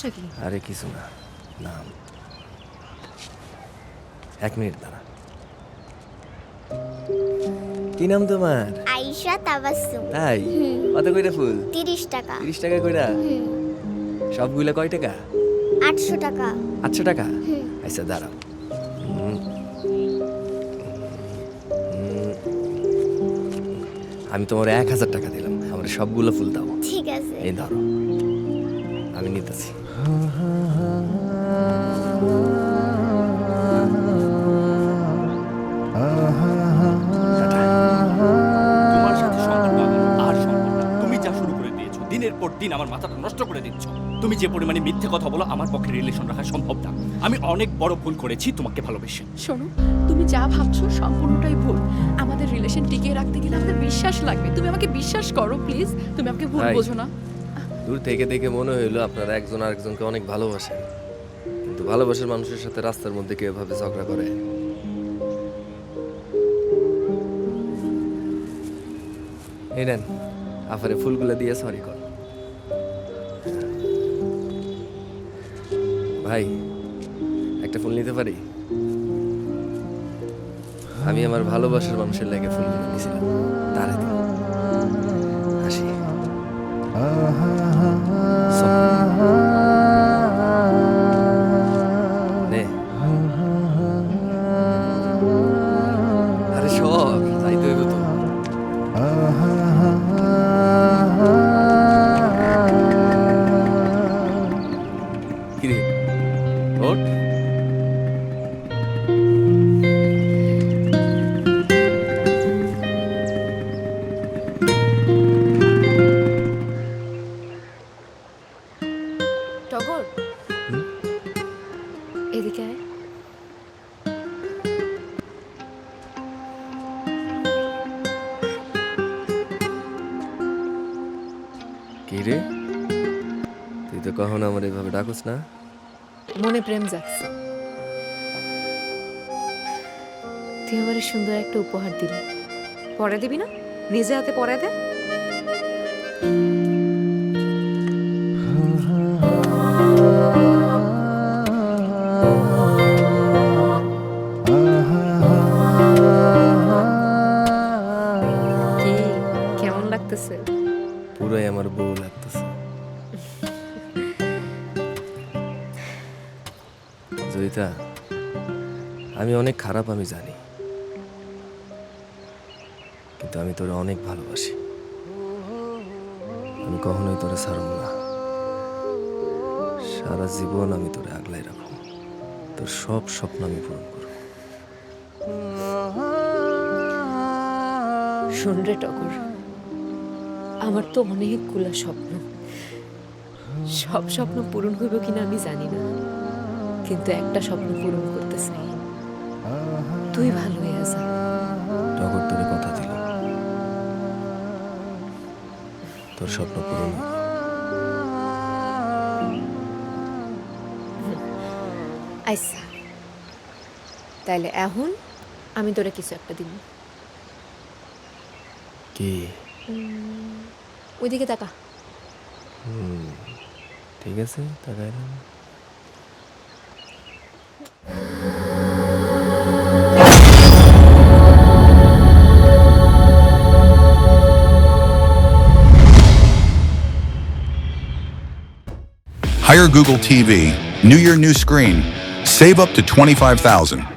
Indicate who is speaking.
Speaker 1: সমস্যা কি?
Speaker 2: আরে কিছু না, নাম। 1 মিনিট দাঁড়া। কি নাম তোমার?
Speaker 3: আয়েশা তাবাসসুম।
Speaker 2: তাই? কত কইরা ফুল?
Speaker 3: 30 টাকা।
Speaker 2: 30 টাকা কইরা? সবগুলা কয় টাকা?
Speaker 3: 800 টাকা।
Speaker 2: 800 টাকা? আচ্ছা দাঁড়াও। আমি তোমার 1000 টাকা দিলাম, আমার সবগুলো ফুল দাও।
Speaker 3: ঠিক আছে।
Speaker 2: এই ধরো, আমি নিতেছি।
Speaker 4: তোমার সাথে সম্পর্ক আগানো আর সম্ভব না। তুমি যা শুরু করে দিয়েছো, দিনের পর দিন আমার মাথাটা নষ্ট করে দিচ্ছ। তুমি যে পরিমাণে মিথ্যে কথা বলো, আমার পক্ষে রিলেশন রাখা সম্ভব না। আমি অনেক বড় ভুল করেছি তোমাকে ভালোবেসে।
Speaker 1: শোনো, তুমি যা ভাবছো সম্পূর্ণটাই ভুল। আমাদের রিলেশন টিকিয়ে রাখতে গেলে আমাদের বিশ্বাস লাগবে। তুমি আমাকে বিশ্বাস করো প্লিজ। তুমি আমাকে ভুল
Speaker 2: ভাই।
Speaker 1: বোঝো না।
Speaker 2: দূর থেকে দেখে মনে হইলো আপনারা একজন আরেকজনকে অনেক ভালোবাসেন, কিন্তু ভালোবাসার মানুষের সাথে রাস্তার মধ্যে কেউ এভাবে ঝগড়া করে? এই নেন, আফারে ফুলগুলো দিয়ে সরি কর। ভাই, একটা ফুল নিতে পারি? আমি আমার ভালোবাসার মানুষের লেগে ফুলগুলো নিয়েছিলাম, তারে দিন। হাসি। নে। আরে সর, যাইতে হইব তো। কিরে, ওঠ।
Speaker 1: টগর, এদিকে আয়।
Speaker 2: কি রে, তুই তো কখনো আমার এইভাবে ডাকুস না।
Speaker 1: মনে প্রেম জাগছে। তুই আমার সুন্দর একটা উপহার দিলি, পরে দিবি না? নিজে হাতে পরে দে। কি কেমন লাগতেছে?
Speaker 2: পুরাই আমার বউ লাগতেছে। জয়িতা, আমি অনেক খারাপ, আমি জানি, কিন্তু আমি তোরে অনেক ভালোবাসি। আমি কখনোই তোরে ছাড়ব না। সারা জীবন আমি তোরে আগলাই রাখব। তোর সব স্বপ্ন আমি পূরণ করব।
Speaker 1: শোন রে টগর, আমার তো অনেকগুলা স্বপ্ন। সব স্বপ্ন পূরণ হইব কিনা আমি জানি না, কিন্তু একটা স্বপ্ন পূরণ করতে চাই। তুই ভালো হয়ে যা।
Speaker 2: টগর, তোরে কথা দিলাম, তোর স্বপ্ন পূরণ হবে।
Speaker 1: আচ্ছা, তাইলে এখন আমি তোরে কিছু একটা দিব।
Speaker 2: কি?
Speaker 1: ওইদিকে তাকা।
Speaker 2: ঠিক আছে, তাকাইলাম।
Speaker 5: Hire Google TV. New year, new screen. Save up to $25,000.